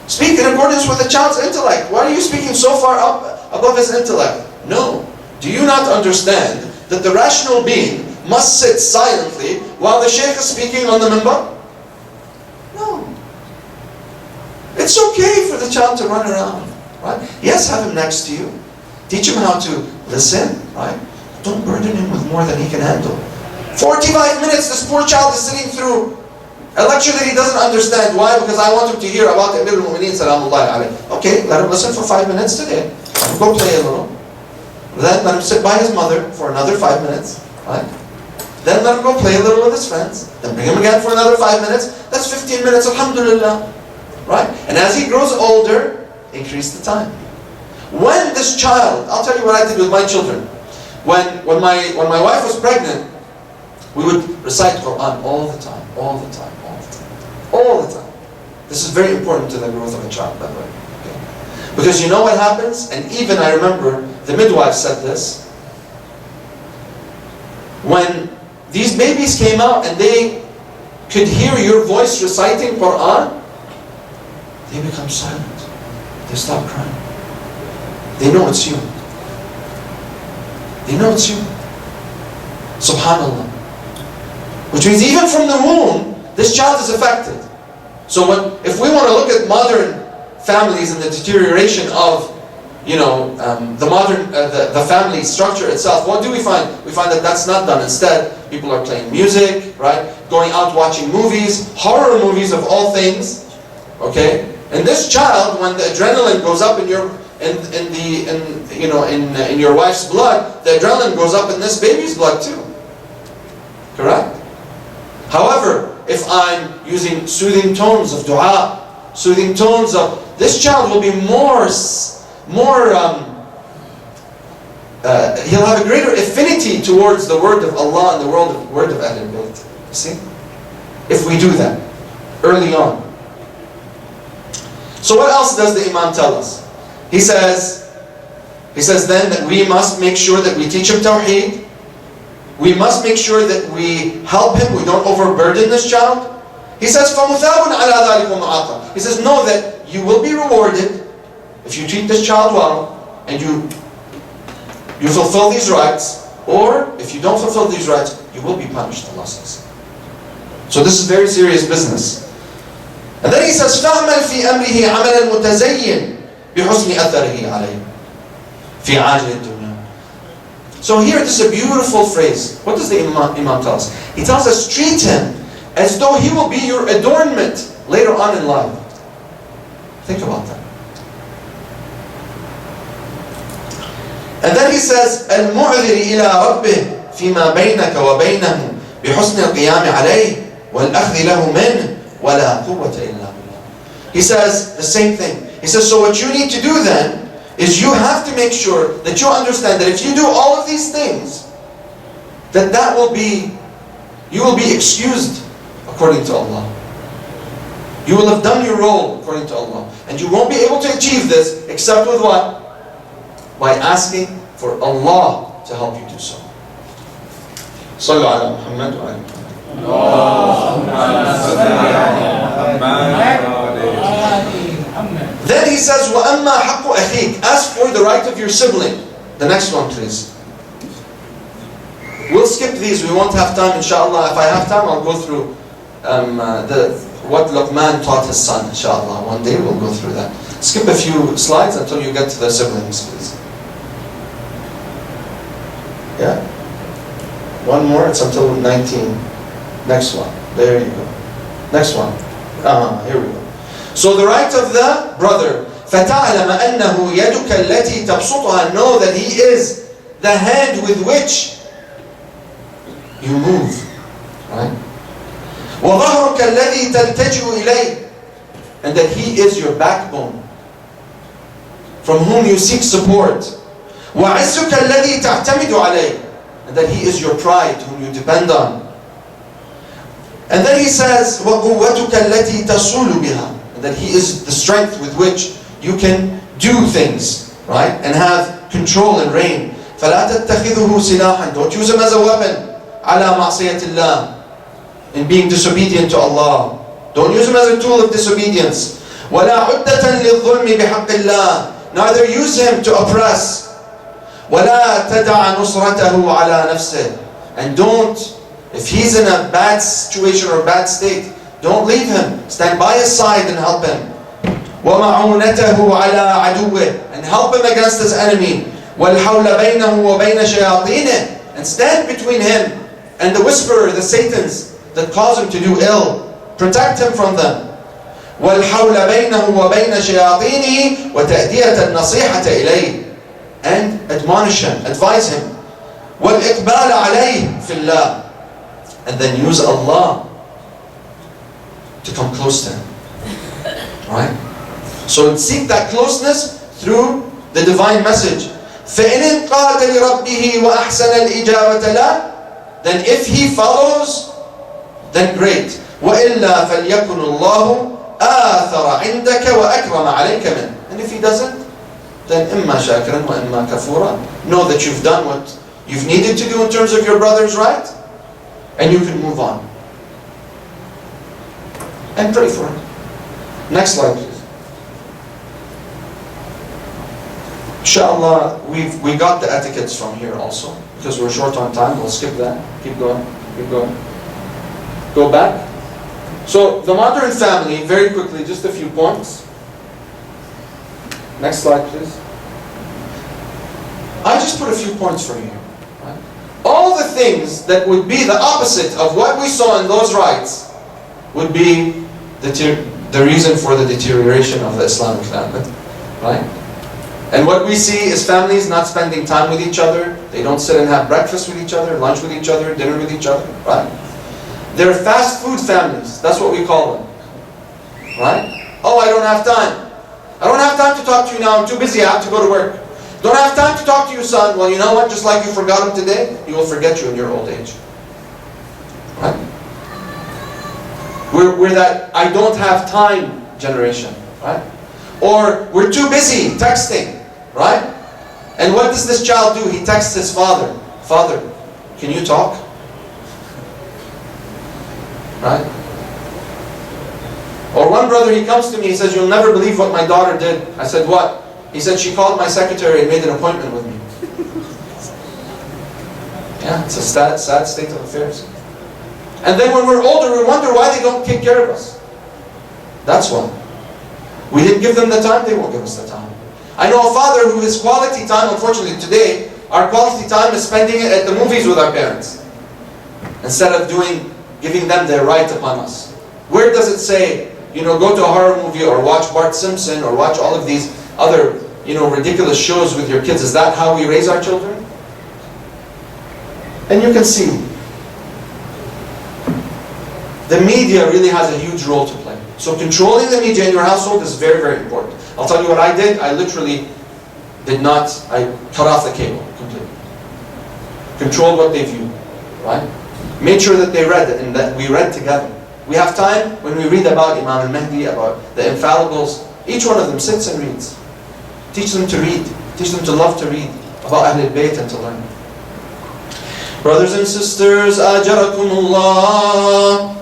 Speak in accordance with a child's intellect. Why are you speaking so far up above his intellect? No. Do you not understand that the rational being must sit silently while the sheikh is speaking on the minbar? No. It's okay for the child to run around, right? Yes, have him next to you. Teach him how to listen, right? Don't burden him with more than he can handle. 45 minutes, this poor child is sitting through a lecture that he doesn't understand. Why? Because I want him to hear about Amir al-Mu'mineen salamullahi alayhi. Okay, let him listen for 5 minutes today. Go play a little. Then let him sit by his mother for another 5 minutes, right? Then let him go play a little with his friends. Then bring him again for another 5 minutes. That's 15 minutes, alhamdulillah. Right? And as he grows older, increase the time. When this child, I'll tell you what I did with my children. When my wife was pregnant, we would recite Quran all the time, all the time, all the time, all the time. This is very important to the growth of a child, by the way. Okay? Because you know what happens? And even I remember the midwife said this. When these babies came out and they could hear your voice reciting Quran, they become silent. They stop crying. They know it's you. They know it's you. Subhanallah. Which means even from the womb, this child is affected. So if we want to look at modern families and the deterioration of, the family structure itself, what do we find? We find that that's not done. Instead, people are playing music, right? Going out watching movies, horror movies of all things. Okay? And this child, when the adrenaline goes up in your wife's blood, the adrenaline goes up in this baby's blood too. Correct? However, if I'm using soothing tones of dua, soothing tones of, this child will be he'll have a greater affinity towards the word of Allah and the word of Ahlul Bayt. You see? If we do that early on. So what else does the Imam tell us? He says then that we must make sure that we teach him Tawheed. We must make sure that we help him, we don't overburden this child. He says, فَمُثَابٌ عَلَى ذَلِكُمْ مُعَاقَبٌ. He says, know that you will be rewarded if you treat this child well and you fulfill these rights, or if you don't fulfill these rights, you will be punished, Allah says. So this is very serious business. And then he says, فَأْمَلْ فِي أَمْرِهِ عَمَلًا مُتَزَيِّن بِحُسْنِ أَثَرِهِ عَلَيْهِ فِي عَاجِلِ الدُّنْيَا. So here, this is a beautiful phrase. What does the Imam tell us? He tells us, treat him as though he will be your adornment later on in life. Think about that. And then he says, الْمُعْذِرِ إِلَىٰ رَبِّهِ فِيمَا بَيْنَكَ وَبَيْنَهُ بِحُسْنِ الْقِيَامِ عَلَيْهِ وَالْأَخْذِ لَهُ مِنْهُ وَلَا قُوَّةَ إِلَّا بِاللَّهِ. He says the same thing. He says, so what you need to do then is you have to make sure that you understand that if you do all of these things, you will be excused according to Allah. You will have done your role according to Allah. And you won't be able to achieve this except with what? By asking for Allah to help you do so. صلوا على محمد وعلى محمد. Then he says, وَأَمَّا حَقُّ أَخِيكَ. As for the right of your sibling. The next one, please. We'll skip these. We won't have time, inshallah. If I have time, I'll go through what Luqman taught his son, inshallah. One day we'll go through that. Skip a few slides until you get to the siblings, please. Yeah? One more, it's until 19. Next one. There you go. Next one. Here we go. So the right of the brother. فَتَعْلَمَ أَنَّهُ يَدُكَ الَّتِي تَبْسُطُهَا. Know that he is the hand with which you move. Right? وَظَهْرُكَ الَّذِي تَلْتَجِئُ إِلَيْهِ. And that he is your backbone, from whom you seek support. وَعِزُّكَ الَّذِي تَعْتَمِدُ عَلَيْهِ. And that he is your pride, whom you depend on. And then he says, وَقُوَّتُكَ الَّتِي تَصُولُ بِهَا. And that he is the strength with which you can do things, right? And have control and reign. فَلَا تَتَّخِذُهُ سِلَاحًا. Don't use him as a weapon. عَلَى مَعْصِيَةِ اللَّهِ. In being disobedient to Allah. Don't use him as a tool of disobedience. وَلَا عُدَّةً لِلظُّلْمِ بِحَقِّ اللَّهِ. Neither use him to oppress. وَلَا تَدَعَ نُصْرَتَهُ عَلَى نَفْسِهِ. And don't, if he's in a bad situation or bad state, don't leave him. Stand by his side and help him. وَمَعُونَتَهُ عَلَىٰ عَدُوِّهِ, and help him against his enemy. وَالْحَوْلَ بَيْنَهُ وَبَيْنَ شَيَاطِينِهِ, and stand between him and the whisperer, the Satans that cause him to do ill. Protect him from them. وَالْحَوْلَ بَيْنَهُ وَبَيْنَ شَيَاطِينِهِ وَتَأْدِيَةَ النَّصِيحَةَ إِلَيْهِ, and admonish him, advise him. وَالْإِقْبَالَ عَلَيْهِ فِي اللَّهِ, and then use Allah to come close to him. Right? So seek that closeness through the divine message. فَإِنْ انْقَادَ لِرَبِّهِ وَأَحْسَنَ الْإِجَابَةَ لَهُ, then if he follows, then great. وَإِلَّا فَلْيَكُنُ اللَّهُ آثَرَ عِنْدَكَ وَأَكْرَمَ عَلَيْكَ مِنْهُ, and if he doesn't, then إِمَّا شَاكِرًا وَإِمَّا كَفُورًا. Know that you've done what you've needed to do in terms of your brother's right, and you can move on. And pray for him. Next slide, please. Inshallah, we got the etiquettes from here also. Because we're short on time, we'll skip that. Keep going, keep going. Go back. So, the modern family, very quickly, just a few points. Next slide, please. I just put a few points for you. Right? All the things that would be the opposite of what we saw in those rights would be the reason for the deterioration of the Islamic family. Right? And what we see is families not spending time with each other. They don't sit and have breakfast with each other, lunch with each other, dinner with each other. Right? They're fast food families. That's what we call them. Right? Oh, I don't have time. I don't have time to talk to you now. I'm too busy. I have to go to work. Don't have time to talk to your son. Well, you know what? Just like you forgot him today, he will forget you in your old age. Right? We're that I don't have time generation. Right? Or we're too busy texting. Right? And what does this child do? He texts his father. Father, can you talk? Right? Or one brother, he comes to me, he says, you'll never believe what my daughter did. I said, what? He said, she called my secretary and made an appointment with me. Yeah, it's a sad state of affairs. And then when we're older, we wonder why they don't take care of us. That's why. We didn't give them the time, they won't give us the time. I know a father who his quality time, unfortunately today, our quality time is spending it at the movies with our parents. Instead of giving them their right upon us. Where does it say, go to a horror movie or watch Bart Simpson or watch all of these other, ridiculous shows with your kids? Is that how we raise our children? And you can see, the media really has a huge role to play. So controlling the media in your household is very, very important. I'll tell you what I did. I literally I cut off the cable completely. Controlled what they view, right? Made sure that they read it and that we read together. We have time when we read about Imam al-Mahdi, about the infallibles. Each one of them sits and reads. Teach them to read. Teach them to love to read about Ahlul Bayt and to learn. Brothers and sisters, Ajarakumullah.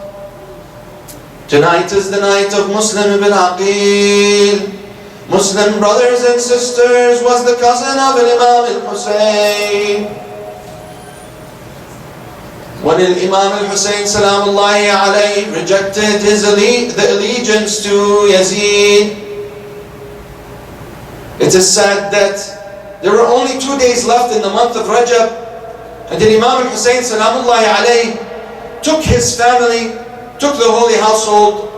Tonight is the night of Muslim ibn Aqil. Muslim brothers and sisters was the cousin of Imam al-Husayn. When Imam al-Husayn salamullahi alayhi rejected the allegiance to Yazid, it is said that there were only 2 days left in the month of Rajab, and then Imam al-Husayn salamullahi alayhi took his family, took the holy household,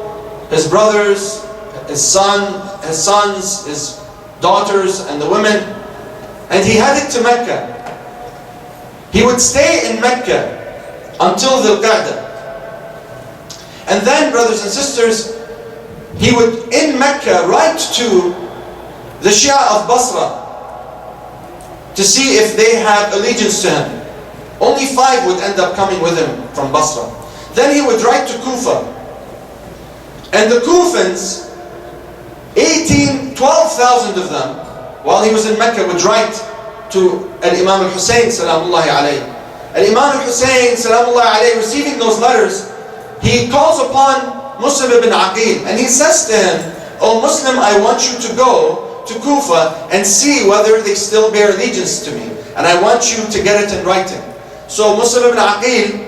his brothers, his sons, his daughters, and the women, and he headed to Mecca. He would stay in Mecca until Dhul Qa'dah. And then, brothers and sisters, he would, in Mecca, write to the Shia of Basra to see if they had allegiance to him. Only 5 would end up coming with him from Basra. Then he would write to Kufa. And the Kufans, 12,000 of them, while he was in Mecca, would write to Imam al-Husayn salamullahi alayhi. Imam al-Husayn salamullahi alayhi, receiving those letters, he calls upon Muslim ibn Aqil and he says to him, "O Muslim, I want you to go to Kufa and see whether they still bear allegiance to me. And I want you to get it in writing." So Muslim ibn Aqil,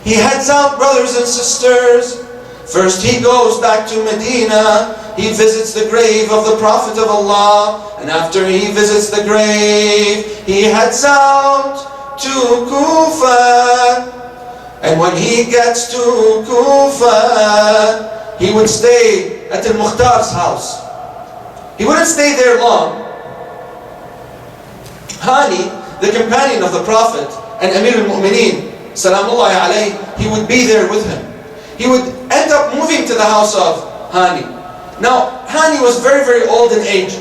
he heads out, brothers and sisters. First he goes back to Medina. He visits the grave of the Prophet of Allah. And after he visits the grave, he heads out to Kufa. And when he gets to Kufa, he would stay at Al-Mukhtar's house. He wouldn't stay there long. Hani, the companion of the Prophet and Amir al-Mu'mineen, Salamullahi alayhi, he would be there with him. He would end up moving to the house of Hani. Now, Hani was very, very old in age.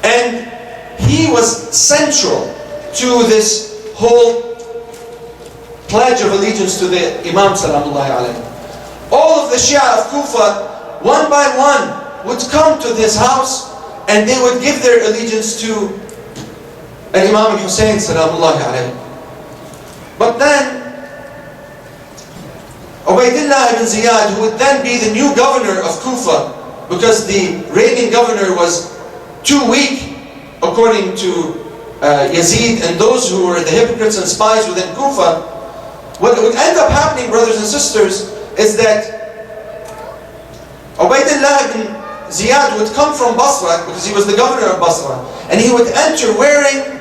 And he was central to this whole pledge of allegiance to the Imam Salamullahi alayhi. All of the Shia of Kufa, one by one, would come to this house and they would give their allegiance to Imam al-Hussein Salamullahi alayhi. But then, Ubaydullah ibn Ziyad, who would then be the new governor of Kufa, because the reigning governor was too weak, according to Yazid and those who were the hypocrites and spies within Kufa, what would end up happening, brothers and sisters, is that Ubaydullah ibn Ziyad would come from Basra, because he was the governor of Basra, and he would enter wearing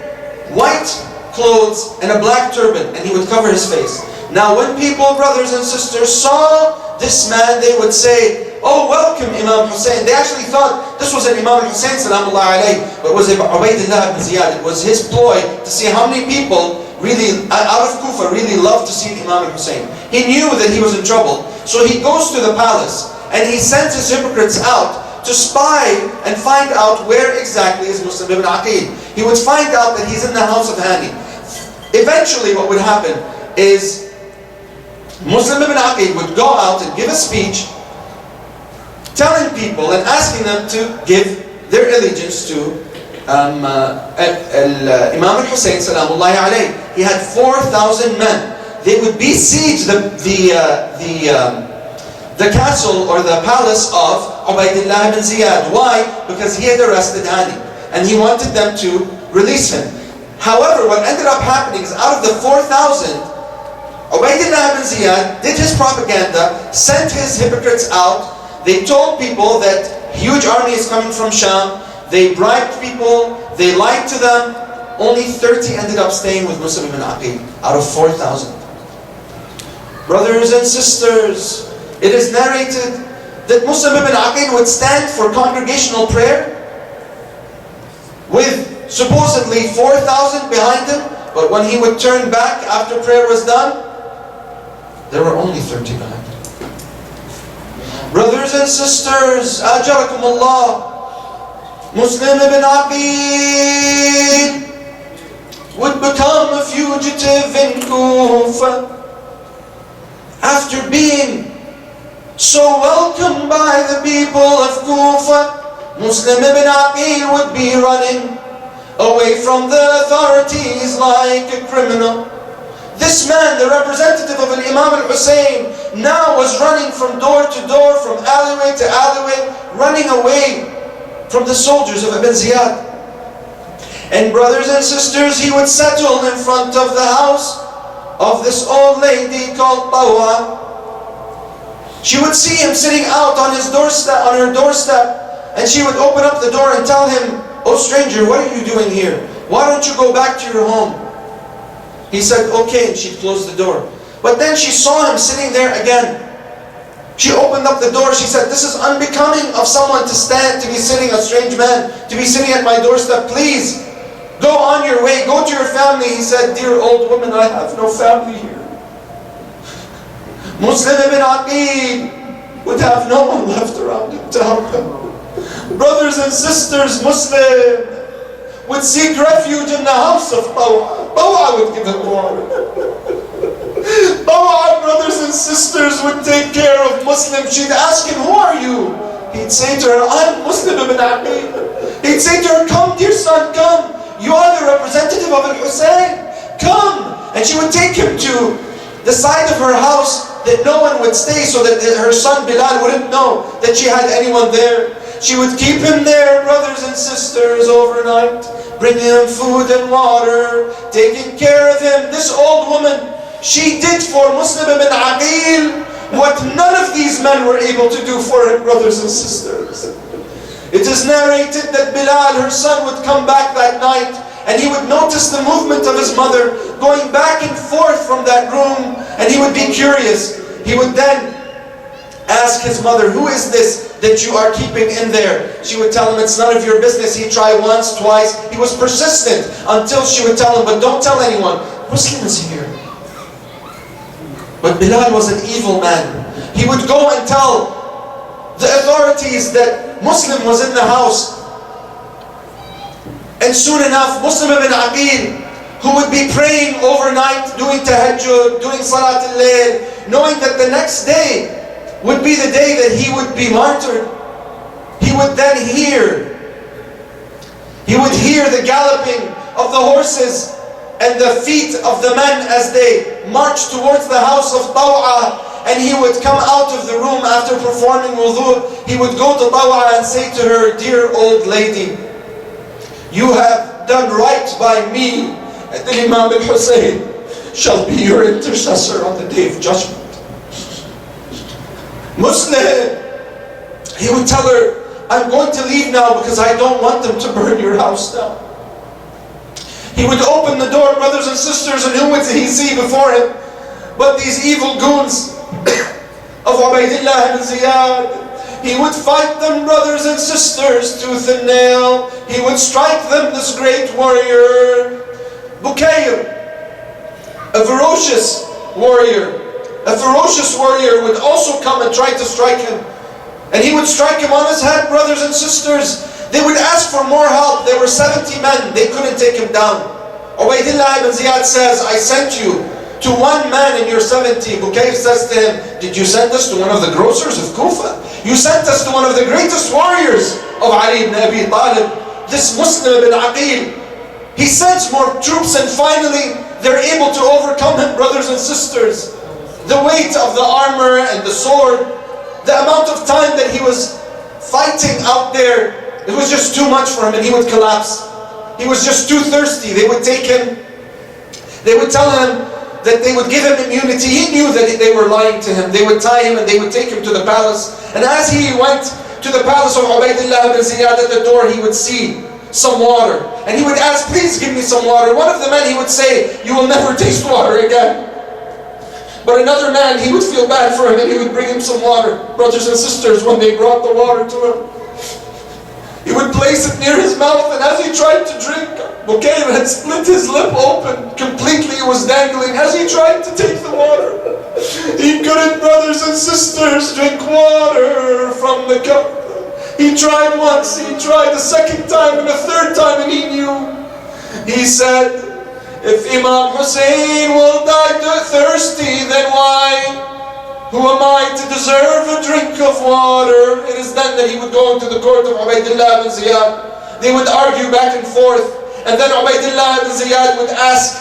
white clothes and a black turban, and he would cover his face. Now when people, brothers and sisters, saw this man, they would say, "Oh, welcome Imam Hussein." They actually thought this was an Imam Hussein Salamullahi alayhi, but it was Ubaydullah ibn Ziyad. It was his ploy to see how many people really, out of Kufa, really loved to see Imam Hussein. He knew that he was in trouble, so he goes to the palace and he sends his hypocrites out to spy and find out where exactly is Muslim ibn Aqil. He would find out that he's in the house of Hani. Eventually what would happen is Muslim ibn Aqil would go out and give a speech telling people and asking them to give their allegiance to Imam al-Hussein Salamullahi alayhi. He had 4,000 men. They would besiege the castle or the palace of Ubaydullah ibn Ziyad. Why? Because he had arrested Hani and he wanted them to release him. However, what ended up happening is out of the 4,000, Ubaydullah ibn Ziyad did his propaganda, sent his hypocrites out. They told people that huge army is coming from Sham. They bribed people, they lied to them. Only 30 ended up staying with Muslim ibn Aqil out of 4,000. Brothers and sisters, it is narrated that Muslim ibn Aqil would stand for congregational prayer with supposedly 4,000 behind him, but when he would turn back after prayer was done, there were only 30 behind him. Brothers and sisters, Ajarakumullah, Muslim ibn Aqil would become a fugitive in Kufa after being so welcomed by the people of Kufa. Muslim ibn Aqil would be running away from the authorities like a criminal. This man, the representative of Imam al-Hussein, now was running from door to door, from alleyway to alleyway, running away from the soldiers of Ibn Ziyad. And brothers and sisters, he would settle in front of the house of this old lady called Tawa. She would see him sitting out on his doorstep, on her doorstep, and she would open up the door and tell him, "Oh stranger, what are you doing here? Why don't you go back to your home?" He said, "Okay," and she'd close the door. But then she saw him sitting there again. She opened up the door. She said, "This is unbecoming of someone to stand, to be sitting, a strange man, to be sitting at my doorstep. Please, go on your way, go to your family." He said, "Dear old woman, I have no family here." Muslim ibn Aqil would have no one left around him to help him. Brothers and sisters, Muslim would seek refuge in the house of Tawa. Tawa would give him water. Tawa, brothers and sisters, would take care of Muslim. She'd ask him, "Who are you?" He'd say to her, "I'm Muslim ibn Aqil." He'd say to her, "Come, dear son, come. You are the representative of al-Hussein. Come." And she would take him to the side of her house that no one would stay, so that her son Bilal wouldn't know that she had anyone there. She would keep him there, brothers and sisters, overnight, bringing him food and water, taking care of him. This old woman, she did for Muslim ibn Aqil what none of these men were able to do for him, brothers and sisters. It is narrated that Bilal, her son, would come back that night and he would notice the movement of his mother going back and forth from that room, and he would be curious. He would then ask his mother, who is this that you are keeping in there? She would tell him, it's none of your business. He tried once, twice. He was persistent until she would tell him, but don't tell anyone. Muslim is here. But Bilal was an evil man. He would go and tell the authorities that Muslim was in the house. And soon enough, Muslim ibn Aqil, who would be praying overnight, doing tahajjud, doing salat al-layl, knowing that the next day would be the day that he would be martyred, he would then hear the galloping of the horses and the feet of the men as they marched towards the house of Taw'a, and he would come out of the room after performing wudu. He would go to Taw'a and say to her, dear old lady, you have done right by me, and the Imam al-Hussein shall be your intercessor on the day of judgment. Muslim, he would tell her, I'm going to leave now because I don't want them to burn your house down. He would open the door, brothers and sisters, and who would he see before him but these evil goons of Ubaydillah ibn Ziyad. He would fight them, brothers and sisters, tooth and nail. He would strike them, this great warrior. Bukayr, a ferocious warrior would also come and try to strike him. And he would strike him on his head, brothers and sisters. They would ask for more help. There were 70 men. They couldn't take him down. Ubaydillah ibn Ziyad says, I sent you to one man in your 70. Bukayr says to him, did you send us to one of the grocers of Kufa? You sent us to one of the greatest warriors of Ali ibn Abi Talib, this Muslim ibn Aqil. He sends more troops, and finally they're able to overcome him, brothers and sisters. The weight of the armor and the sword, the amount of time that he was fighting out there, it was just too much for him, and he would collapse. He was just too thirsty. They would take him, they would tell him that they would give him immunity. He knew that they were lying to him. They would tie him and they would take him to the palace. And as he went to the palace of Ubaydillah ibn Ziyad, at the door he would see some water. And he would ask, please give me some water. One of the men, he would say, you will never taste water again. But another man, he would feel bad for him and he would bring him some water. Brothers and sisters, when they brought the water to him, he would place it near his mouth, and as he tried to drink, Bukayr had split his lip open completely. It was dangling. As he tried to take the water, he couldn't, brothers and sisters, drink water from the cup. He tried once, he tried a second time, and a third time, and he knew. He said, if Imam Hussein will die thirsty, then why? Who am I to deserve a drink of water? It is then that he would go into the court of Ubaydillah ibn Ziyad. They would argue back and forth. And then Ubaydillah ibn Ziyad would ask,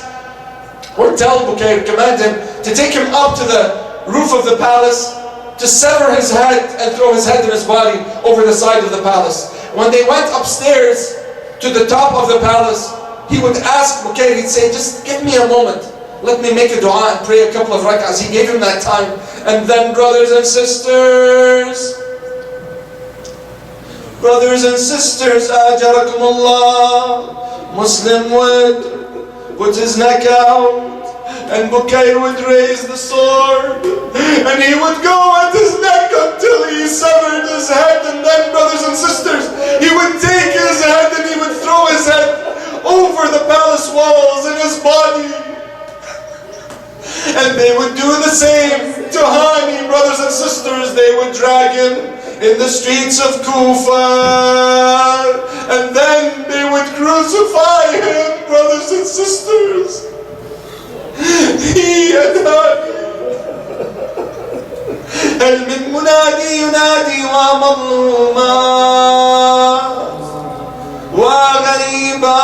or tell Bukayr, command him to take him up to the roof of the palace, to sever his head and throw his head and his body over the side of the palace. When they went upstairs to the top of the palace, he would ask Bukayr, he'd say, just give me a moment. Let me make a dua and pray a couple of rak'ahs. He gave him that time. And then, brothers and sisters, ajarakumullah, Muslim would put his neck out, and Bukayr would raise the sword, and he would go at his neck until he severed his head. And then, brothers and sisters, he would take his head and he would throw his head over the palace walls and his body. And they would do the same to Hani, brothers and sisters. They would drag him in the streets of Kufa, and then they would crucify him, brothers and sisters. He had Hani. هل من منادي ينادي ومظلوما وغريبا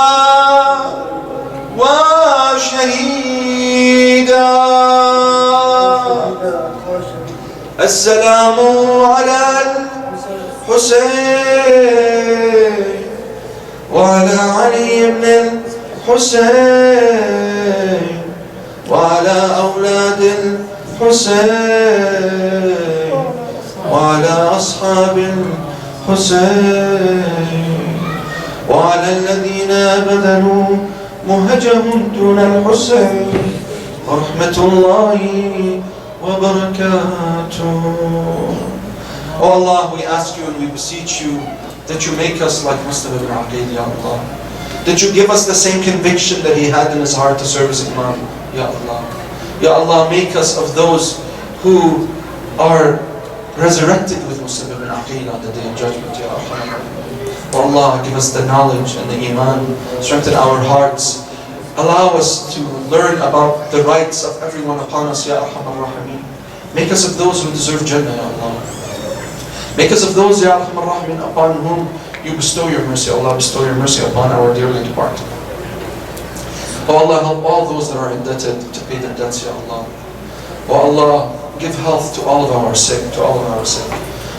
وشهيدا السلام على الحسين وعلى علي بن الحسين وعلى أولاد الحسين وعلى أصحاب الحسين وعلى الذين بذلوا مهجهم دون الحسين ورحمة الله وبركاته. Oh Allah, we ask you and we beseech you that you make us like Muslim ibn Aqil, Ya Allah. That you give us the same conviction that he had in his heart to serve as Imam, Ya Allah. Ya Allah, make us of those who are resurrected with Muslim ibn Aqil on the Day of Judgment, Ya Allah. Oh Allah, give us the knowledge and the Iman, strengthen our hearts, allow us to learn about the rights of everyone upon us, Ya Arhamar Rahimin. Make us of those who deserve Jannah, Ya Allah. Make us of those, Ya Arhamar Rahimin, upon whom you bestow your mercy. Allah, bestow your mercy upon our dearly departed. Oh Allah, help all those that are indebted to pay their debts, Ya Allah. Oh Allah, give health to all of our sick,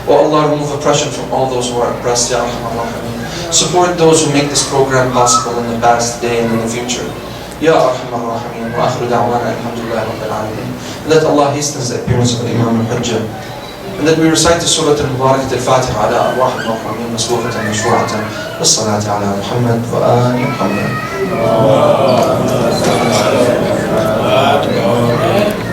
Oh Allah, remove oppression from all those who are oppressed, Ya Arhamar Rahimin. Support those who make this program possible in the past, today, and in the future. Ya Arhamar Rahimin, wa akhiru da'wana alhamdulillah rabbil alamin. Let Allah hasten the appearance of Imam al-Hujjah. And that we recite the Surah al-Mubarakat al-Fatiha ala arwah al-Muharramin masbufatan mashfu'atan. Wassalatu ala Muhammad wa ali Muhammad.